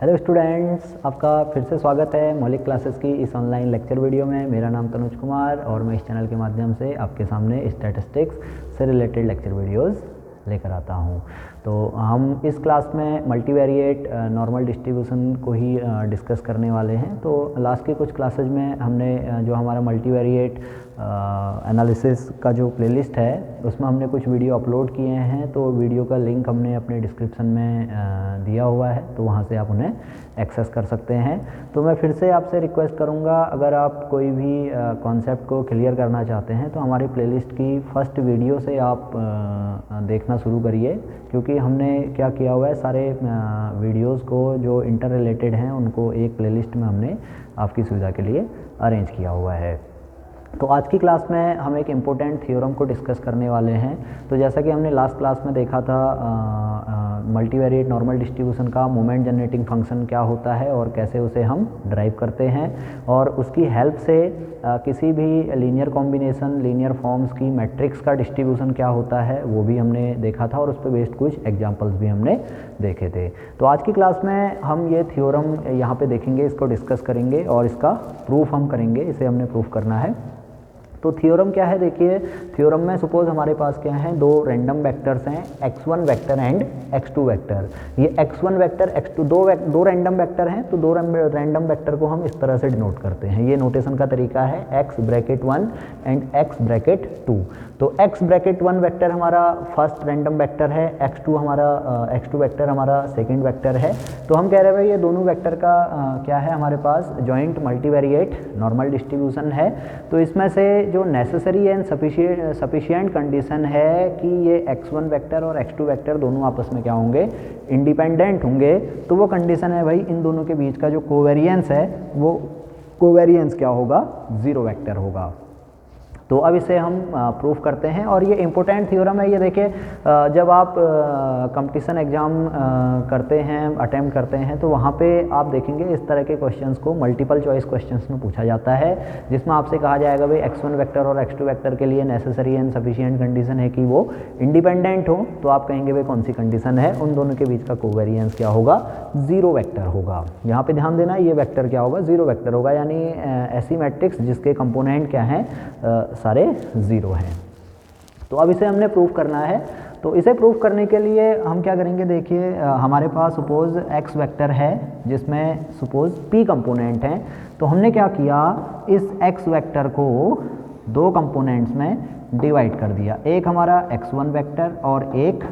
Hello students, आपका फिर से स्वागत है मौलिक क्लासेस की इस ऑनलाइन लेक्चर वीडियो में। मेरा नाम तनुज कुमार और मैं इस चैनल के माध्यम से आपके सामने स्टैटिस्टिक्स से रिलेटेड लेक्चर वीडियोस लेकर आता हूं। तो हम इस क्लास में मल्टीवेरिएट नॉर्मल डिस्ट्रीब्यूशन को ही डिस्कस करने वाले हैं। तो लास्ट के कुछ क्लासेज में हमने जो हमारा मल्टीवेरिएट एनालिसिस का जो प्लेलिस्ट है उसमें हमने कुछ वीडियो अपलोड किए हैं। तो वीडियो का लिंक हमने अपने डिस्क्रिप्शन में दिया हुआ है, तो वहाँ से आप उन्हें एक्सेस कर सकते हैं। तो मैं फिर से आपसे रिक्वेस्ट करूँगा, अगर आप कोई भी कॉन्सेप्ट को क्लियर करना चाहते हैं तो हमारी प्लेलिस्ट की फर्स्ट वीडियो से आप देखना शुरू करिए, क्योंकि हमने क्या किया हुआ है, सारे वीडियोस को जो इंटर रिलेटेड हैं उनको एक प्लेलिस्ट में हमने आपकी सुविधा के लिए अरेंज किया हुआ है। तो आज की क्लास में हम एक इम्पोर्टेंट थ्योरम को डिस्कस करने वाले हैं। तो जैसा कि हमने लास्ट क्लास में देखा था, मल्टीवेरिएट नॉर्मल डिस्ट्रीब्यूशन का मोमेंट जनरेटिंग फंक्शन क्या होता है और कैसे उसे हम ड्राइव करते हैं, और उसकी हेल्प से किसी भी लीनियर कॉम्बिनेशन, लीनियर फॉर्म्स की मैट्रिक्स का डिस्ट्रीब्यूशन क्या होता है वो भी हमने देखा था, और उस पर बेस्ड कुछ एग्जांपल्स भी हमने देखे थे। तो आज की क्लास में हम ये थ्योरम यहाँ पे देखेंगे, इसको डिस्कस करेंगे और इसका प्रूफ हम करेंगे। इसे हमने प्रूफ करना है। तो थ्योरम क्या है, देखिए थ्योरम में सपोज हमारे पास क्या है, दो रैंडम वेक्टर्स हैं, x1 vector and x2 vector. ये x1 वेक्टर x2 दो रैंडम वेक्टर हैं, तो दो रैंडम वेक्टर को हम इस तरह से डिनोट करते हैं। ये नोटेशन का तरीका है x bracket 1 and x bracket 2। तो x ब्रैकेट 1 वेक्टर हमारा फर्स्ट रैंडम वेक्टर है, x2 वेक्टर हमारा सेकेंड वेक्टर है। तो हम कह रहे हैं भाई ये दोनों वेक्टर का क्या है, हमारे पास जॉइंट मल्टीवेरिएट नॉर्मल डिस्ट्रीब्यूशन है। तो इसमें से जो नेसेसरी एंड सफिशिएंट कंडीशन है कि ये x1 वेक्टर और x2 वेक्टर दोनों आपस में क्या होंगे, इंडिपेंडेंट होंगे। तो वो कंडीशन है भाई, इन दोनों के बीच का जो कोवेरिएंस है वो कोवेरिएंस क्या होगा, 0 वेक्टर होगा। तो अब इसे हम प्रूफ करते हैं, और ये इम्पोर्टेंट थ्योरम है। ये देखिए, जब आप कंपटीशन एग्ज़ाम करते हैं, अटेम्प्ट करते हैं, तो वहाँ पे आप देखेंगे इस तरह के क्वेश्चंस को मल्टीपल चॉइस क्वेश्चंस में पूछा जाता है, जिसमें आपसे कहा जाएगा भाई x1 वेक्टर और x2 वेक्टर के लिए नेसेसरी एंड सफिशिएंट कंडीशन है कि वो इंडिपेंडेंट हो। तो आप कहेंगे भाई कौन सी कंडीशन है, उन दोनों के बीच का कोवेरिएंस क्या होगा, 0 वेक्टर होगा। यहाँ पे ध्यान देना, ये वेक्टर क्या होगा, 0 वेक्टर होगा, यानी ऐसी मैट्रिक्स जिसके कंपोनेंट क्या हैं, सारे 0 हैं। तो अब इसे हमने प्रूफ करना है। तो इसे प्रूफ करने के लिए हम क्या करेंगे, देखिए हमारे पास सपोज x वेक्टर है जिसमें सपोज p कंपोनेंट हैं। तो हमने क्या किया, इस x वेक्टर को दो कंपोनेंट्स में डिवाइड कर दिया, एक हमारा x1 वेक्टर और एक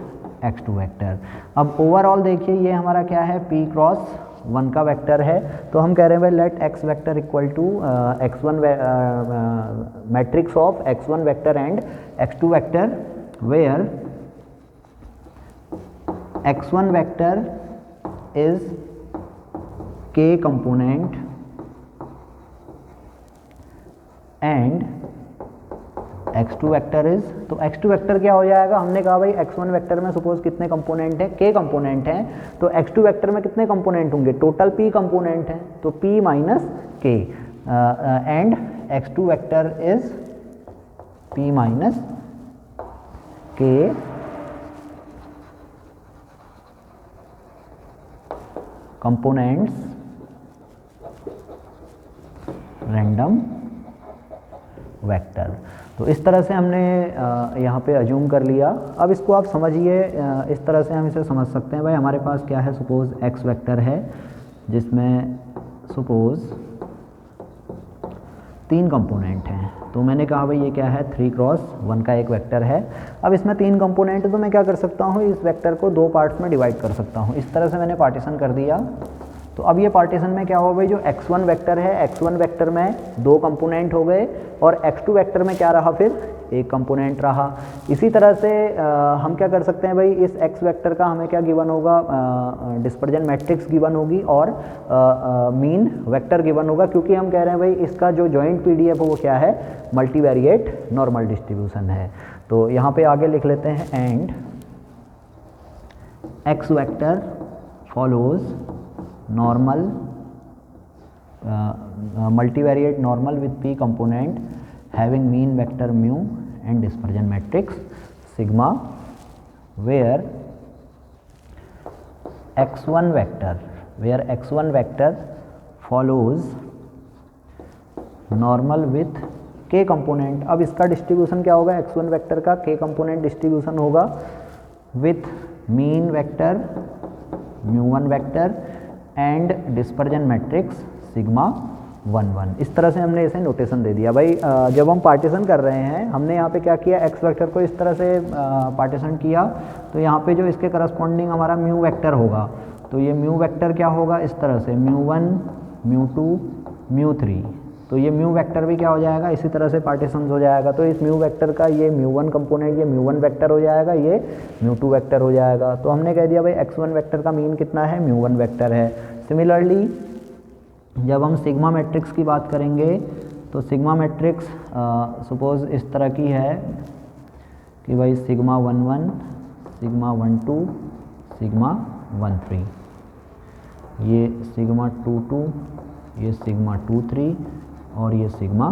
x2 वेक्टर। अब ओवरऑल देखिए ये हमारा क्या है, p क्रॉस 1 का वेक्टर है। तो हम कह रहे हैं भाई let x vector equal to x1 matrix of x1 vector and x2 vector, where x1 vector is k component and x2 vector is. तो x2 वेक्टर क्या हो जाएगा, हमने कहा भाई x1 वेक्टर में सपोज कितने कंपोनेंट हैं, k कंपोनेंट हैं। तो x2 वेक्टर में कितने कंपोनेंट होंगे, टोटल p कंपोनेंट हैं, तो p minus k, and x2 vector is p minus k components random vector. तो इस तरह से हमने यहाँ पे अज्यूम कर लिया। अब इसको आप समझिए, इस तरह से हम इसे समझ सकते हैं भाई, हमारे पास क्या है, सपोज x वेक्टर है जिसमें सपोज 3 कंपोनेंट हैं। तो मैंने कहा भाई ये क्या है, 3 क्रॉस 1 का एक वेक्टर है। अब इसमें 3 कंपोनेंट है, तो मैं क्या कर सकता हूँ, इस वेक्टर को 2 पार्ट्स में डिवाइड कर सकता हूँ। इस तरह से मैंने पार्टीशन कर दिया। तो अब ये पार्टीशन में क्या हो भाई, जो x1 वेक्टर है, x1 वेक्टर में 2 कंपोनेंट हो गए, और x2 वेक्टर में क्या रहा, फिर 1 कंपोनेंट रहा। इसी तरह से हम क्या कर सकते हैं भाई, इस x वेक्टर का हमें क्या गिवन होगा, डिस्पर्जन मैट्रिक्स गिवन होगी और मीन वेक्टर गिवन होगा, क्योंकि हम कह रहे हैं भाई इसका जो जॉइंट PDF है वो क्या है, मल्टीवेरिएट नॉर्मल डिस्ट्रीब्यूशन है। तो यहाँ पे आगे लिख लेते हैं, and x vector follows normal multivariate normal with p component having mean vector mu and dispersion matrix sigma, where x1 vector where x1 vector follows normal with k component. अब इसका डिस्ट्रीब्यूशन क्या होगा, x1 वेक्टर का k component distribution होगा with mean vector μ1 vector and dispersion matrix sigma 1 1। इस तरह से हमने इसे नोटेशन दे दिया भाई। जब हम पार्टीशन कर रहे हैं, हमने यहाँ पे क्या किया, x वेक्टर को इस तरह से पार्टीशन किया, तो यहाँ पे जो इसके करस्पॉन्डिंग हमारा म्यू वेक्टर होगा, तो ये म्यू वेक्टर क्या होगा, इस तरह से μ1 μ2 μ3। तो ये म्यू वेक्टर भी क्या हो जाएगा, इसी तरह से पार्टीशन हो जाएगा। तो इस म्यू वेक्टर का ये μ1 कंपोनेंट ये μ1 वेक्टर हो जाएगा, ये μ2 वेक्टर हो जाएगा। तो हमने कह दिया भाई x1 वेक्टर का मीन कितना है, μ1 वेक्टर है। सिमिलरली जब हम सिग्मा मैट्रिक्स की बात करेंगे, तो सिग्मा मैट्रिक्स सपोज इस तरह की है कि भाई सिग्मा 1 1 सिग्मा 1 2 सिग्मा 1 3, ये सिग्मा 2 2, ये सिग्मा 2 3 और ये सिग्मा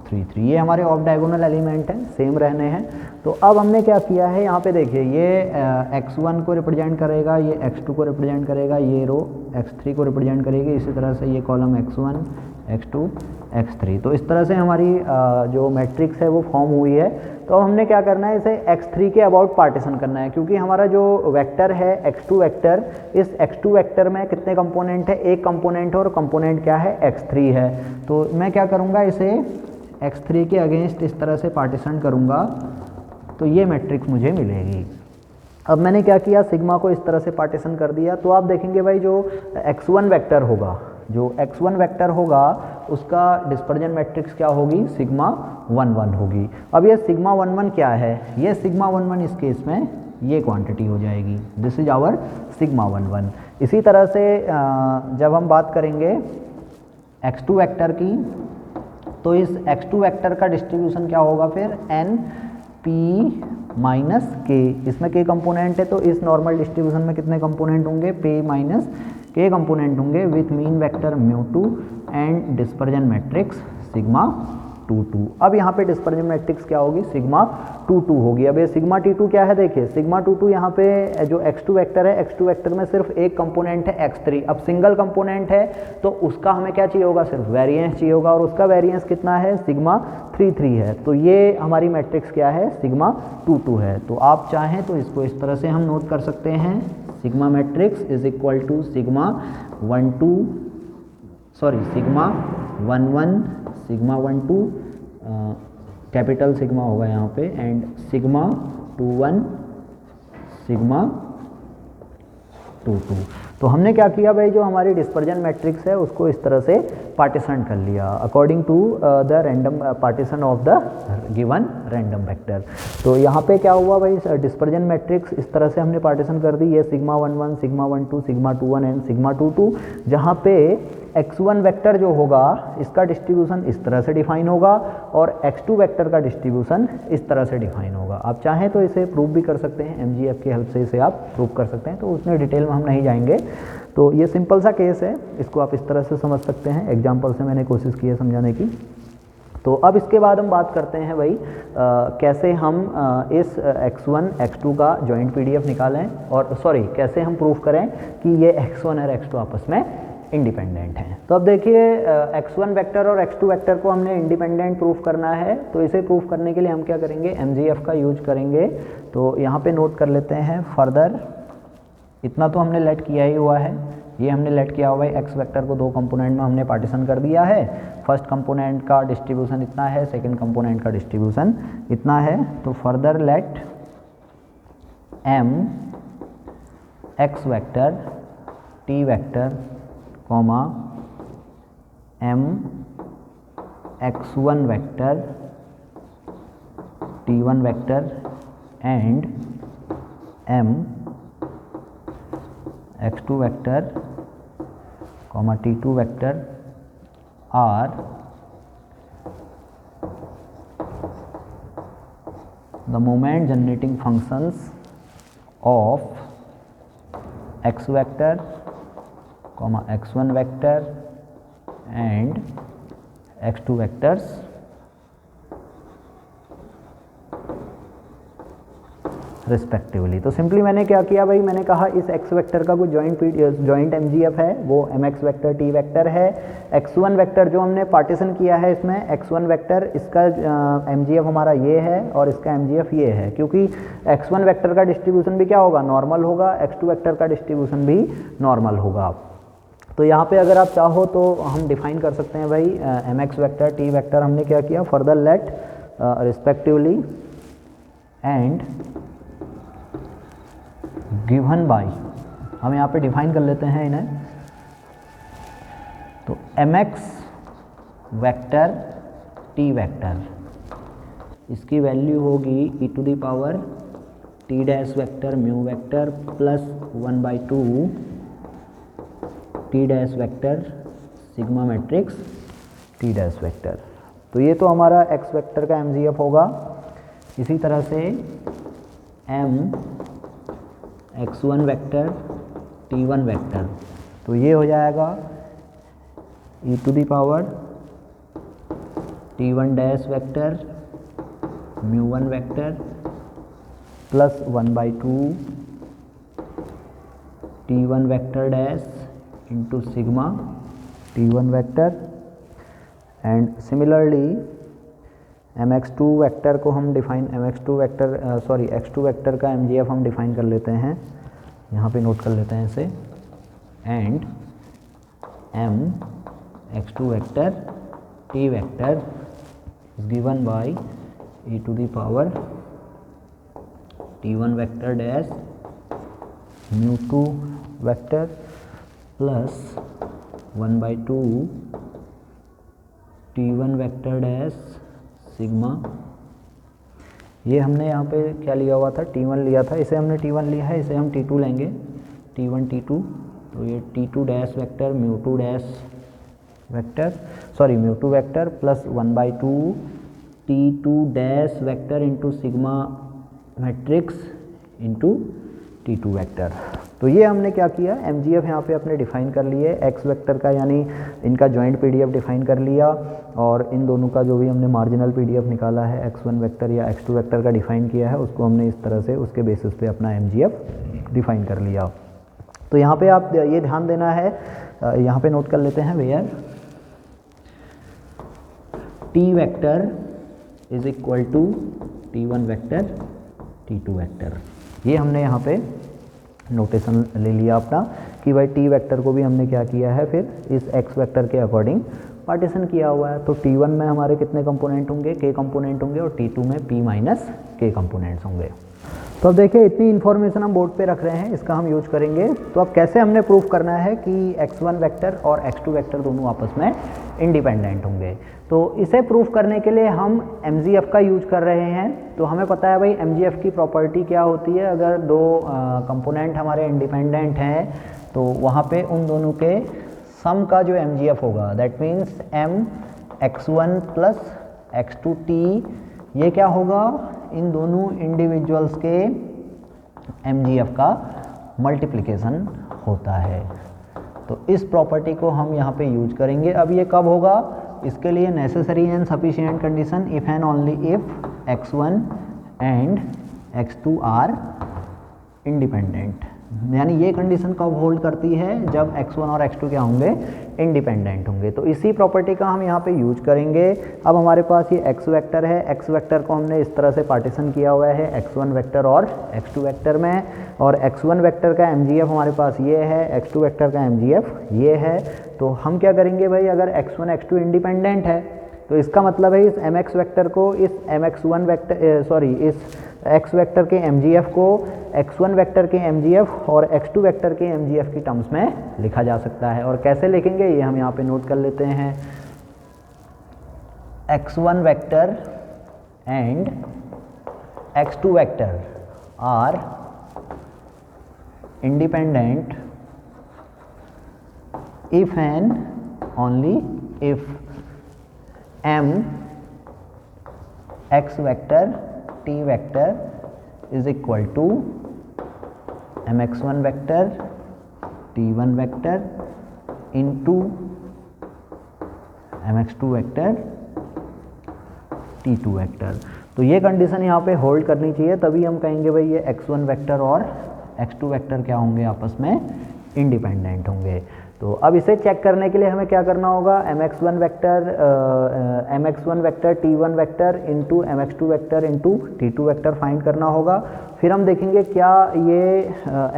3 3। ये हमारे ऑफ डायगोनल एलिमेंट हैं, सेम रहने हैं। तो अब हमने क्या किया है, यहाँ पे देखिए ये x1 को रिप्रेजेंट करेगा, ये x2 को रिप्रेजेंट करेगा, ये रो x3 को रिप्रेजेंट करेगी, इसी तरह से ये कॉलम x1 x2 x3। तो इस तरह से हमारी जो मैट्रिक्स है वो फॉर्म हुई है। तो हमने क्या करना है, इसे x3 के अबाउट पार्टीशन करना है, क्योंकि हमारा जो वेक्टर है x2 वेक्टर, इस x2 वेक्टर में कितने कंपोनेंट है, एक कंपोनेंट है और कंपोनेंट क्या है, x3 है। तो मैं क्या करूँगा, इसे x3 के अगेंस्ट इस तरह से पार्टीशन करूँगा, तो ये मैट्रिक्स मुझे मिलेगी। अब मैंने क्या किया, सिग्मा को इस तरह से पार्टीशन कर दिया। तो आप देखेंगे भाई जो x1 वेक्टर होगा, जो x1 वेक्टर होगा उसका डिस्पर्जन मैट्रिक्स क्या होगी, सिग्मा 1 1 होगी। अब ये सिग्मा 1 1 क्या है, ये सिग्मा 1 1 इस केस में ये क्वांटिटी हो जाएगी, दिस इज आवर सिग्मा 1 1। इसी तरह से जब हम बात करेंगे x2 वेक्टर की, तो इस x2 वेक्टर का डिस्ट्रीब्यूशन क्या होगा फिर, n p माइनस k। इसमें k कंपोनेंट है, तो इस नॉर्मल डिस्ट्रीब्यूशन में कितने कंपोनेंट होंगे, p माइनस k कंपोनेंट होंगे with mean vector μ2 and dispersion matrix sigma 2 2। अब यहाँ पे डिस्पर्जन मैट्रिक्स क्या होगी, सिग्मा 2 2 होगी। अब ये सिग्मा T2 क्या है, देखिए सिग्मा 2 2 यहाँ पे जो x2 वेक्टर है, x2 वेक्टर में सिर्फ एक कंपोनेंट है x3। अब सिंगल कंपोनेंट है तो उसका हमें क्या चाहिए होगा, सिर्फ वेरिएंस चाहिए होगा, और उसका वेरिएंस कितना है, सिग्मा 3 3 है। तो ये हमारी मैट्रिक्स क्या है, सिग्मा 2 2 है। तो आप चाहें तो इसको इस तरह से हम नोट कर सकते हैं, sigma matrix is equal to sigma 1 2 sorry sigma 1 1 sigma 1 2 capital sigma होगा यहाँ पे, एंड सिग्मा 2 1 सिग्मा 2 2। तो हमने क्या किया भाई, जो हमारी डिस्पर्जन मैट्रिक्स है उसको इस तरह से पार्टीशन कर लिया according to the random partition of the given random vector. तो यहाँ पे क्या हुआ भाई, डिस्पर्जन मैट्रिक्स इस तरह से हमने पार्टीशन कर दी, ये sigma 1 1 sigma 1 2 sigma 2 1 and sigma 2 2, जहाँ पे x1 वेक्टर जो होगा इसका डिस्ट्रीब्यूशन इस तरह से डिफाइन होगा और x2 वेक्टर का डिस्ट्रीब्यूशन इस तरह से डिफाइन होगा। आप चाहें तो इसे प्रूव भी कर सकते हैं, MGF की हेल्प से इसे आप प्रूव कर सकते हैं, तो उसमें डिटेल में हम नहीं जाएंगे। तो ये सिंपल सा केस है, इसको आप इस तरह से समझ सकते हैं, एग्जाम्पल से मैंने कोशिश की है समझाने की। तो अब इसके बाद हम बात करते हैं भाई कैसे हम इस x1 x2 का जॉइंट PDF निकालें, और सॉरी कैसे हम प्रूफ करें कि ये x1 और x2 आपस में इंडिपेंडेंट हैं। तो अब देखिए x1 वेक्टर और x2 वेक्टर को हमने इंडिपेंडेंट प्रूफ करना है, तो इसे प्रूफ करने के लिए हम क्या करेंगे, MGF का यूज करेंगे। तो यहाँ पे नोट कर लेते हैं फर्दर, इतना तो हमने लेट किया ही हुआ है, ये हमने लेट किया हुआ है, x वेक्टर को दो कंपोनेंट में हमने पार्टीशन कर दिया है। फर्स्ट कंपोनेंट का डिस्ट्रीब्यूशन इतना है, सेकेंड कंपोनेंट का डिस्ट्रीब्यूशन इतना है। तो further let m x vector t vector comma m x1 vector t1 vector and m x2 vector comma t2 vector are the moment generating functions of x vector comma x1 vector and x2 vectors respectively. तो simply मैंने क्या किया भाई, मैंने कहा इस x vector का कोई जॉइंट mgf है वो mx वेक्टर t वेक्टर है। x1 वेक्टर जो हमने पार्टीशन किया है इसमें x1 वेक्टर, इसका mgf हमारा ये है और इसका mgf ये है, क्योंकि x1 वेक्टर का डिस्ट्रीब्यूशन भी क्या होगा, नॉर्मल होगा, x2 वेक्टर का डिस्ट्रीब्यूशन भी नॉर्मल होगा। तो यहाँ पे अगर आप चाहो तो हम डिफाइन कर सकते हैं भाई mx वेक्टर t वेक्टर हमने क्या किया, further let respectively and given by, हम यहाँ पे डिफाइन कर लेते हैं इन्हें। तो mx वेक्टर t वेक्टर, इसकी वैल्यू होगी e to the power t dash vector mu vector plus 1/2 t dash vector sigma matrix t dash vector. तो ये तो हमारा x वेक्टर का mgf होगा। इसी तरह से m x1 vector t1 vector, तो ये हो जाएगा e to the power t1 dash vector mu vector plus 1/2 t1 vector dash into sigma t1 vector. And similarly mx2 vector को हम define, mx2 vector x2 vector का mgf हम define कर लेते हैं, यहाँ पे नोट कर लेते हैं इसे। And m x2 vector t vector is given by e to the power t1 vector dash mu vector plus 1/2 t1 vector dash sigma. ये हमने यहाँ पे क्या लिया हुआ था, t1 लिया था, इसे हमने t1 लिया है, इसे हम t2 लेंगे, t1 t2। तो ये t2 dash vector mu dash vector mu vector plus 1/2 t2 dash vector into sigma matrix into t2 vector. तो ये हमने क्या किया, mgf यहाँ पे अपने डिफाइन कर लिए, x वेक्टर का यानी इनका जॉइंट pdf डिफाइन कर लिया, और इन दोनों का जो भी हमने मार्जिनल pdf निकाला है x1 वेक्टर या x2 वेक्टर का डिफाइन किया है, उसको हमने इस तरह से उसके बेसिस पे अपना mgf डिफाइन कर लिया। तो यहाँ पे आप ये ध्यान देना है, यहाँ पे नोट कर लेते हैं where t vector is equal to t1 vector t2 vector. ये हमने यहाँ पे नोटेशन ले लिया अपना कि भाई t वेक्टर को भी हमने क्या किया है, फिर इस x वेक्टर के अकॉर्डिंग पार्टीशन किया हुआ है। तो t1 में हमारे कितने कंपोनेंट होंगे, k कंपोनेंट होंगे, और t2 में p माइनस k कंपोनेंट्स होंगे। तो अब देखिए इतनी इन्फॉर्मेशन हम बोर्ड पे रख रहे हैं, इसका हम यूज करेंगे। तो अब कैसे हमने प्रूफ करना है कि x1 वेक्टर और x2 वेक्टर दोनों आपस में इंडिपेंडेंट होंगे। तो इसे प्रूफ करने के लिए हम mgf का यूज कर रहे हैं। तो हमें पता है भाई mgf की प्रॉपर्टी क्या होती है, अगर दो कंपोनेंट हमारे इंडिपेंडेंट हैं तो वहाँ पे उन दोनों के सम का जो mgf होगा, that means m x1 plus x2t, ये क्या होगा, इन दोनों इंडिविजुअल्स के mgf का मल्टीप्लिकेशन होता है। तो इस प्रॉपर्टी को हम यहाँ पे यूज करेंगे। अब ये कब होगा, इसके लिए necessary and sufficient condition if and only if x1 and x2 are independent, यानी ये कंडीशन कब होल्ड करती है, जब x1 और x2 क्या होंगे, इंडिपेंडेंट होंगे। तो इसी प्रॉपर्टी का हम यहाँ पे यूज करेंगे। अब हमारे पास ये x वेक्टर है, x वेक्टर को हमने इस तरह से पार्टीशन किया हुआ है x1 वेक्टर और x2 वेक्टर में, और x1 वेक्टर का mgf हमारे पास ये है, x2 वेक्टर का mgf ये है। तो हम क्या करेंगे भाई, अगर x1 x2 इंडिपेंडेंट है तो इसका मतलब है इस mx वेक्टर को इस mx1 वेक्टर इस x वेक्टर के mgf को x1 वेक्टर के mgf और x2 वेक्टर के mgf की टर्म्स में लिखा जा सकता है। और कैसे लिखेंगे ये हम यहाँ पे नोट कर लेते हैं। x1 vector and x2 vector are independent if and only if m x vector t vector is equal to mx1 vector t1 vector into mx2 vector t2 vector. तो ये कंडीशन यहाँ पे होल्ड करनी चाहिए, तभी हम कहेंगे भाई ये x1 वेक्टर और x2 वेक्टर क्या होंगे, आपस में इंडिपेंडेंट होंगे। तो अब इसे चेक करने के लिए हमें क्या करना होगा, mx1 vector t1 vector into mx2 vector into t2 vector find करना होगा। फिर हम देखेंगे क्या ये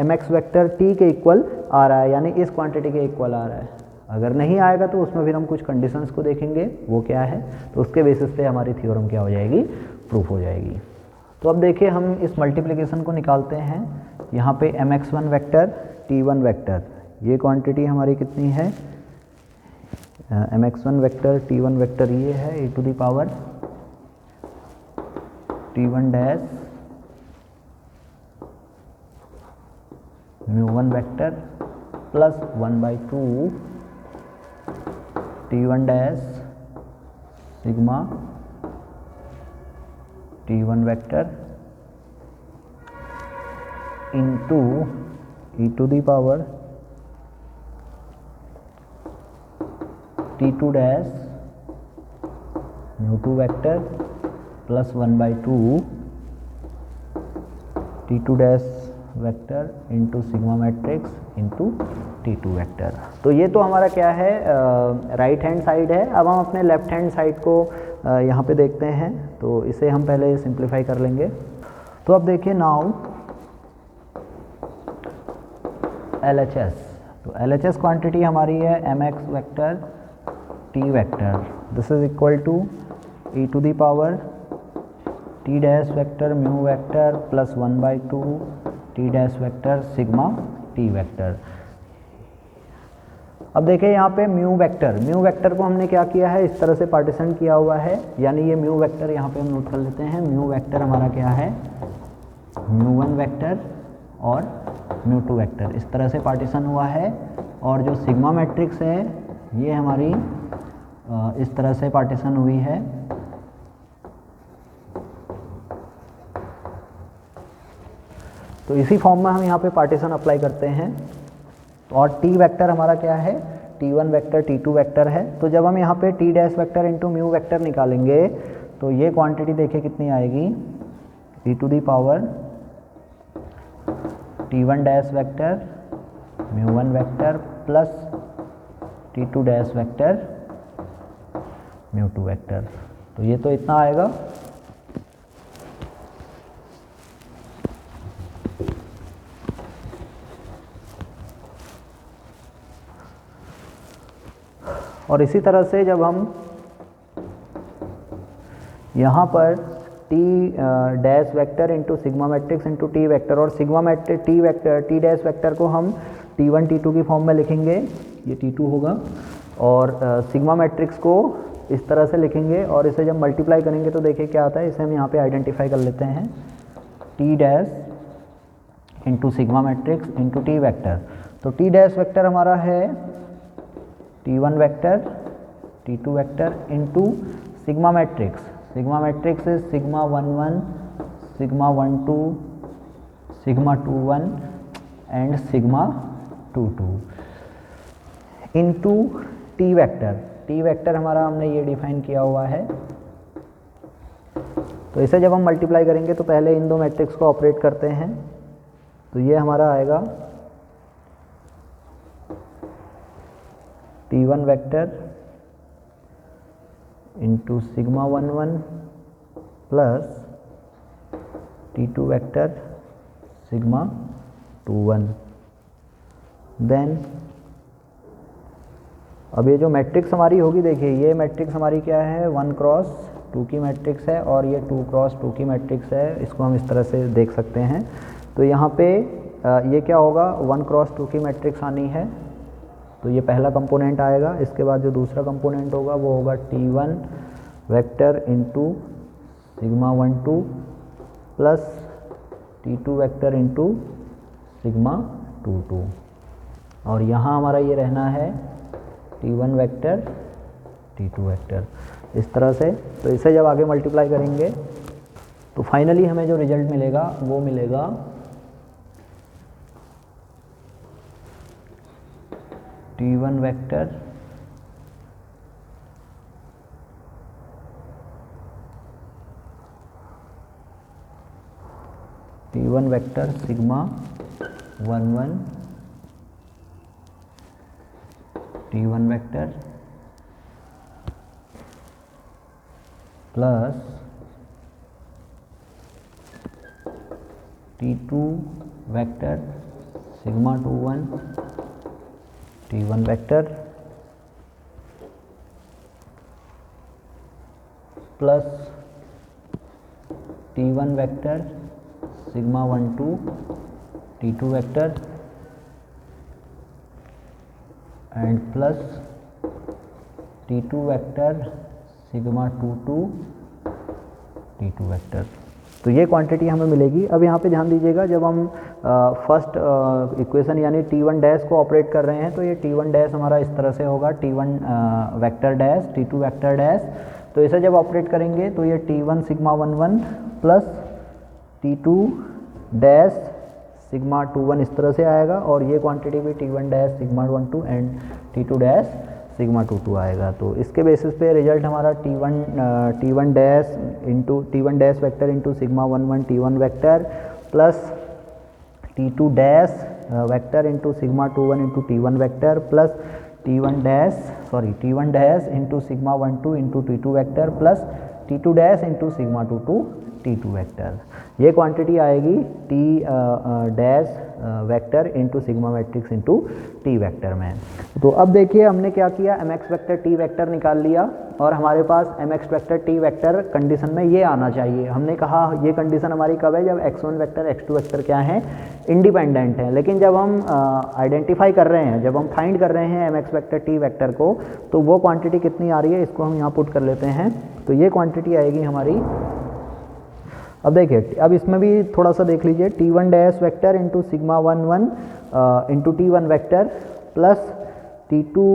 mx वेक्टर t के इक्वल आ रहा है, यानी इस क्वांटिटी के इक्वल आ रहा है। अगर नहीं आएगा तो उसमें फिर हम कुछ कंडीशंस को देखेंगे, वो क्या है, तो उसके बेसिस पे हमारी थ्योरम क्या हो जाएगी, प्रूफ हो जाएगी। तो अब देखिए हम इस मल्टीप्लिकेशन को निकालते हैं। यहाँ पे mx1 वेक्टर t1 वेक्टर, ये क्वांटिटी हमारी कितनी है, mx1 वेक्टर t1 वेक्टर ये है e to the power t1 dash μ1 vector plus 1/2 t1 dash sigma t1 vector into e to the power t2 dash μ2 vector plus 1/2 t2 dash vector into sigma matrix into t2 vector. तो ये तो हमारा क्या है, right hand side है। अब हम अपने लेफ्ट हैंड साइड को यहाँ पे देखते हैं, तो इसे हम पहले सिंप्लीफाई कर लेंगे। तो अब देखिए नाउ LHS, तो LHS क्वांटिटी हमारी है mx vector t vector, this is equal to e to the power t dash vector mu vector plus 1/2 t dash vector sigma t vector. अब देखिए यहाँ पे म्यू वेक्टर को हमने क्या किया है, इस तरह से पार्टीशन किया हुआ है, यानी ये म्यू वेक्टर यहाँ पे हम नोट कर लेते हैं। म्यू वेक्टर हमारा क्या है, μ1 वेक्टर और μ2 वेक्टर, इस तरह से पार्टीशन हुआ है। और जो सिग्मा मैट्रिक्स है ये हमारी इस तरह से पार्टीशन हुई है। तो इसी फॉर्म में हम यहाँ पे पार्टीशन अप्लाई करते हैं। और टी वेक्टर हमारा क्या है, t1 वेक्टर t2 वेक्टर है। तो जब हम यहाँ पे t dash vector into mu vector निकालेंगे तो ये क्वांटिटी देखिए कितनी आएगी, e to the power t1 dash vector μ1 vector plus t2 dash vector μ2 vector. तो ये तो इतना आएगा। और इसी तरह से जब हम यहाँ पर t dash vector into sigma matrix into t vector, और sigma matrix t dash vector को हम t1 t2 की फॉर्म में लिखेंगे, ये t2 होगा। और सिग्मा मैट्रिक्स को इस तरह से लिखेंगे और इसे जब मल्टीप्लाई करेंगे तो देखिए क्या आता है। इसे हम यहाँ पे आइडेंटिफाई कर लेते हैं, t dash into sigma matrix into t vector. तो t डैश वेक्टर हमारा है t1 vector t2 vector into sigma matrix. Sigma matrix is sigma 11 sigma 12 sigma 21 and sigma 22 into T vector. T vector हमारा हमने ये define किया हुआ है। तो इसे जब हम मल्टीप्लाई करेंगे तो पहले इन दो मैट्रिक्स को ऑपरेट करते हैं, तो ये हमारा आएगा t1 vector into sigma 11 plus t2 vector sigma 21। Then अब ये जो मैट्रिक्स हमारी होगी, देखिए ये मैट्रिक्स हमारी क्या है, 1 क्रॉस 2 की मैट्रिक्स है और ये 2 क्रॉस 2 की मैट्रिक्स है। इसको हम इस तरह से देख सकते हैं। तो यहाँ पे ये क्या होगा, 1 क्रॉस 2 की मैट्रिक्स आनी है, तो ये पहला कंपोनेंट आएगा। इसके बाद जो दूसरा कंपोनेंट होगा वो होगा t1 vector into sigma 12 plus t2 vector into sigma 22। और यहाँ हमारा ये रहना है t1 वेक्टर t2 वेक्टर, इस तरह से। तो इसे जब आगे मल्टीप्लाई करेंगे तो फाइनली हमें जो रिजल्ट मिलेगा वो मिलेगा t1 vector T1 vector sigma 11 T1 vector plus T2 vector sigma 21 T1 vector plus T1 vector sigma 12 T2 vector and plus T2 vector sigma 22 T2 vector. तो ये क्वांटिटी हमें मिलेगी। अब यहाँ पे ध्यान दीजिएगा, जब हम फर्स्ट इक्वेशन यानी T1 डैश को ऑपरेट कर रहे हैं तो ये T1 डैश हमारा इस तरह से होगा, T1 vector dash T2 vector dash. तो इसे जब ऑपरेट करेंगे तो ये T1 sigma 11 plus T2 dash sigma 21 इस तरह से आएगा, और ये क्वांटिटी भी T1 dash sigma 12 and T2 dash sigma 22 आएगा। तो इसके बेसिस पे रिजल्ट हमारा T1 dash vector into sigma 11 T1 vector plus T2 dash vector into sigma 21 into T1 vector plus T1 dash into sigma 12 into T2 vector plus T2 dash into sigma 22 T2 vector. ये quantity आएगी T dash vector into sigma matrix into T vector में। तो अब देखिए हमने क्या किया, mx vector T vector निकाल लिया और हमारे पास mx vector T vector condition में ये आना चाहिए। हमने कहा ये कंडीशन हमारी कब है, जब x1 वेक्टर x2 वेक्टर क्या है, इंडिपेंडेंट है। लेकिन जब हम आइडेंटिफाई कर रहे हैं, जब हम फाइंड कर रहे हैं mx वेक्टर T वेक्टर को, तो वो क्वांटिटी कितनी आ रही है इसको हम यहाँ पुट कर लेते हैं। तो ये क्वांटिटी आएगी हमारी, अब देखिए अब इसमें भी थोड़ा सा देख लीजिए, T1 dash vector into sigma 11 into T1 vector plus T2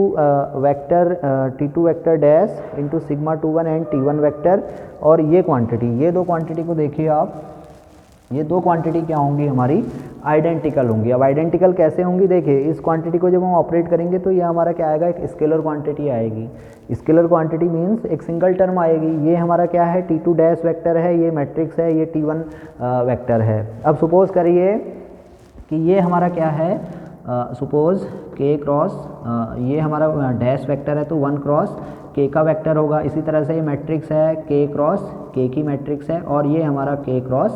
vector dash into sigma 21 and T1 vector. और ये क्वांटिटी, ये दो क्वांटिटी को देखिए आप, ये दो क्वांटिटी क्या होंगी हमारी, आइडेंटिकल होंगी। अब आइडेंटिकल कैसे होंगी, देखिए इस क्वांटिटी को जब हम ऑपरेट करेंगे तो ये हमारा क्या आएगा, एक स्केलर क्वांटिटी आएगी। स्केलर क्वांटिटी मीन्स एक सिंगल टर्म आएगी। ये हमारा क्या है, T2 डैश वेक्टर है, ये मैट्रिक्स है, ये T1 वेक्टर है। अब सपोज करिए कि ये हमारा क्या है, सपोज K क्रॉस, ये हमारा डैश वेक्टर है तो 1 क्रॉस K का वेक्टर होगा। इसी तरह से ये मैट्रिक्स है K क्रॉस K की मैट्रिक्स है, और ये हमारा K क्रॉस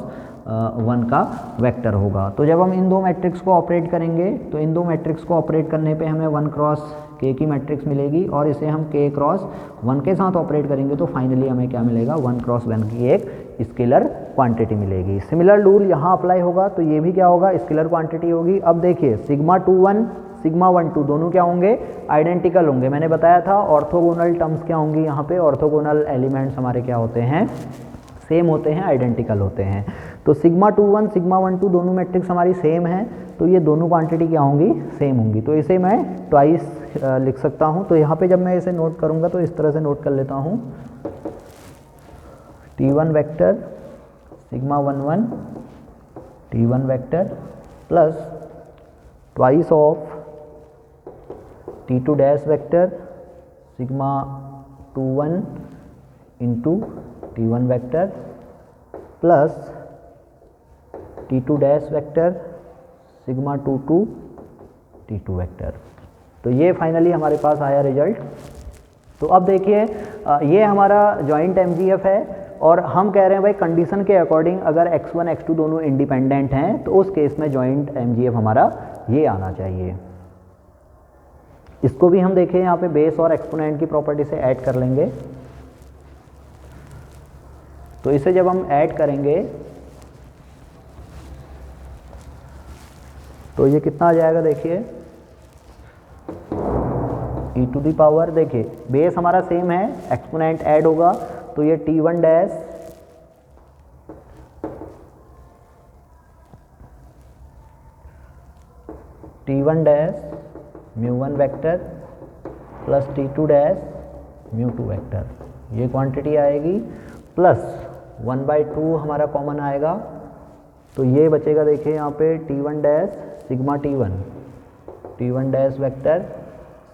1 का वेक्टर होगा। तो जब हम इन दो मैट्रिक्स को ऑपरेट करेंगे तो इन दो मैट्रिक्स को ऑपरेट करने पे हमें 1 क्रॉस K की मैट्रिक्स मिलेगी, और इसे हम K क्रॉस 1 के साथ ऑपरेट करेंगे तो फाइनली हमें क्या मिलेगा, 1 क्रॉस 1 की एक स्केलर क्वांटिटी मिलेगी। सिमिलर रूल यहाँ अप्लाई होगा, तो ये भी क्या होगा, स्केलर क्वांटिटी होगी। अब देखिए सिग्मा 21 सिग्मा 12 दोनों क्या होंगे, आइडेंटिकल होंगे। मैंने बताया था ऑर्थोगोनल टर्म्स क्या होंगी, यहाँ पे ऑर्थोगोनल एलिमेंट्स हमारे क्या होते हैं, सेम होते हैं, आइडेंटिकल होते हैं। तो सिग्मा 21 सिग्मा 12 दोनों मैट्रिक्स हमारी सेम है, तो ये दोनों क्वांटिटी क्या होंगी, सेम होंगी। तो इसे मैं ट्वाइस लिख सकता हूँ। तो यहाँ पे जब मैं इसे नोट करूँगा तो इस तरह से नोट कर लेता हूँ, T1 vector sigma 11 T1 vector plus twice of T2 dash vector sigma 21 into T1 vector plus T2 dash vector sigma 22 T2 vector. तो ये फाइनली हमारे पास आया रिजल्ट। तो अब देखिए ये हमारा जॉइंट MGF है, और हम कह रहे हैं भाई कंडीशन के अकॉर्डिंग अगर x1 x2 दोनों इंडिपेंडेंट हैं तो उस केस में जॉइंट MGF हमारा ये आना चाहिए। इसको भी हम देखें यहाँ पे बेस और एक्सपोनेंट की प्रॉपर्टी से ऐड कर लेंगे। तो इसे जब हम ऐड करेंगे तो ये कितना आ जाएगा, देखिए e टू दी पावर, देखिए बेस हमारा सेम है, एक्सपोनेंट ऐड होगा तो ये T1 dash μ1 vector plus T2 dash μ2 vector, ये क्वांटिटी आएगी, प्लस 1/2 हमारा कॉमन आएगा। तो ये बचेगा, देखिए यहाँ पे T1 dash sigma T1 dash vector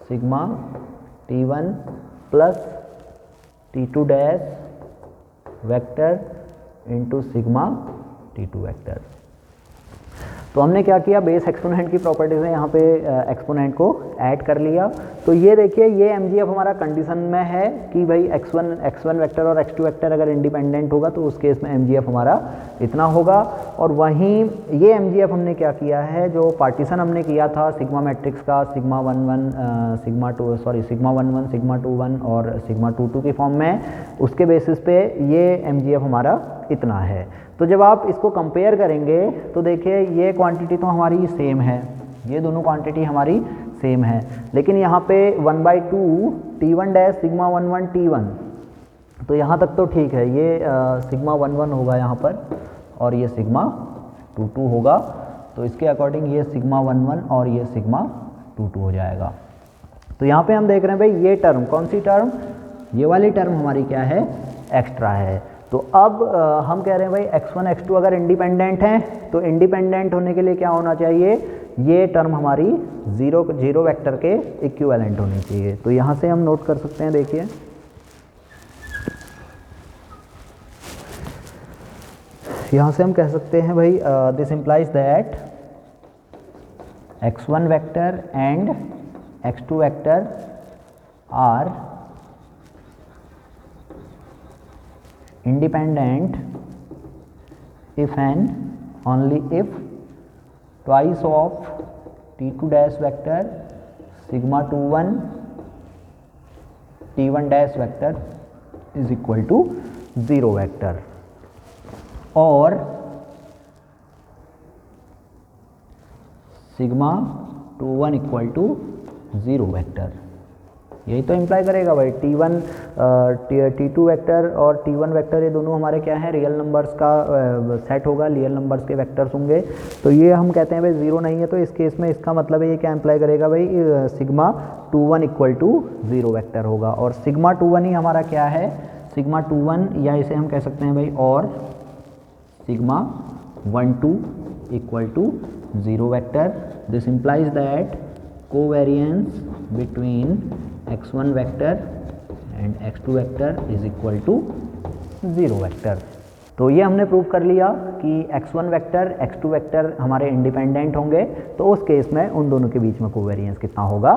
sigma T1 plus T2 dash vector into sigma T2 vector. तो हमने क्या किया, बेस एक्सपोनेंट की प्रॉपर्टी से यहाँ पे एक्सपोनेंट को ऐड कर लिया। तो ये देखिए ये एमजीएफ हमारा कंडीशन में है कि भाई x1 वेक्टर और x2 वेक्टर अगर इंडिपेंडेंट होगा तो उस केस में एमजीएफ हमारा इतना होगा। और वहीं ये एमजीएफ हमने क्या किया है, जो पार्टीशन हमने किया था सिग्मा मैट्रिक्स का, सिग्मा 11 सिग्मा 11 सिग्मा 21 और सिग्मा 22 की फॉर्म में, उसके बेसिस पे ये एमजीएफ हमारा इतना है। तो जब आप इसको कंपेयर करेंगे तो देखिए ये क्वांटिटी तो हमारी सेम है, ये दोनों क्वांटिटी हमारी सेम है, लेकिन यहाँ पे 1/2 T1 डैश सिग्मा 11 T1, तो यहाँ तक तो ठीक है, ये सिग्मा 11 होगा यहाँ पर और ये सिग्मा 22 होगा। तो इसके अकॉर्डिंग ये सिग्मा 11 और ये सिग्मा 22 हो जाएगा। तो यहाँ पे हम देख रहे हैं भाई ये टर्म, कौन सी टर्म, ये वाली टर्म हमारी क्या है, एक्स्ट्रा है। तो अब हम कह रहे हैं भाई x1 x2 अगर इंडिपेंडेंट हैं तो इंडिपेंडेंट होने के लिए क्या होना चाहिए, ये टर्म हमारी जीरो वेक्टर के इक्विवेलेंट होनी चाहिए। तो यहाँ से हम नोट कर सकते हैं, देखिए यहाँ से हम कह सकते हैं भाई this implies that x1 vector and x2 vector are independent if and only if twice of t2 dash vector sigma 21 t1 dash vector is equal to 0 vector, और sigma 21 equal to 0 vector। यही तो imply करेगा भाई T2 vector और T1 vector ये दोनों हमारे क्या हैं, रियल नंबर्स का सेट होगा, रियल नंबर्स के वेक्टर्स होंगे। तो ये हम कहते हैं भाई जीरो नहीं है, तो इस केस में इसका मतलब है ये क्या इम्प्लाई करेगा भाई, सिग्मा 21 इक्वल टू 0 वेक्टर होगा। और सिग्मा 21 ही हमारा क्या है, सिग्मा 21, या इसे हम कह सकते हैं भाई और sigma 12 equal to 0 vector. This implies that covariance between x1 vector and x2 vector is equal to 0 vector. तो ये हमने प्रूव कर लिया कि x1 वेक्टर x2 वेक्टर हमारे इंडिपेंडेंट होंगे, तो उस केस में उन दोनों के बीच में कोवेरिएंस कितना होगा,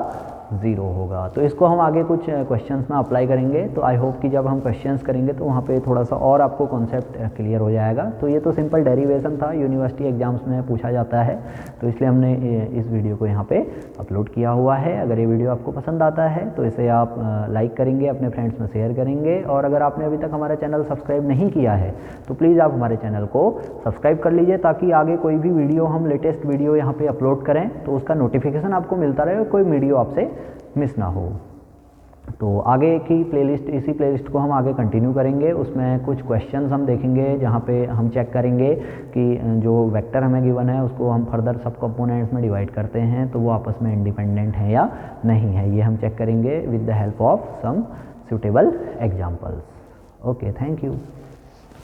0 होगा। तो इसको हम आगे कुछ क्वेश्चंस में अप्लाई करेंगे। तो आई होप कि जब हम क्वेश्चंस करेंगे तो वहाँ पे थोड़ा सा और आपको कॉन्सेप्ट क्लियर हो जाएगा। तो ये तो सिंपल डेरिवेशन था, यूनिवर्सिटी एग्जाम्स में पूछा जाता है, तो इसलिए हमने इस वीडियो को यहाँ पे अपलोड किया हुआ है। अगर ये वीडियो आपको पसंद आता है तो इसे आप लाइक करेंगे, अपने फ्रेंड्स में शेयर करेंगे, और अगर आपने अभी तक हमारा चैनल सब्सक्राइब नहीं किया है तो प्लीज़ आप हमारे चैनल को सब्सक्राइब कर लीजिए, ताकि आगे कोई भी वीडियो, हम लेटेस्ट वीडियो यहाँ पे अपलोड करें तो उसका नोटिफिकेशन आपको मिलता रहे, कोई वीडियो आपसे मिस ना हो। तो आगे की प्लेलिस्ट, इसी प्लेलिस्ट को हम आगे कंटिन्यू करेंगे। उसमें कुछ क्वेश्चंस हम देखेंगे जहाँ पे हम चेक करेंगे कि जो वेक्टर हमें गिवन है उसको हम फर्दर सब कंपोनेंट्स में डिवाइड करते हैं तो वो आपस में इंडिपेंडेंट है या नहीं है, ये हम चेक करेंगे with the help of some suitable examples. Okay, thank you.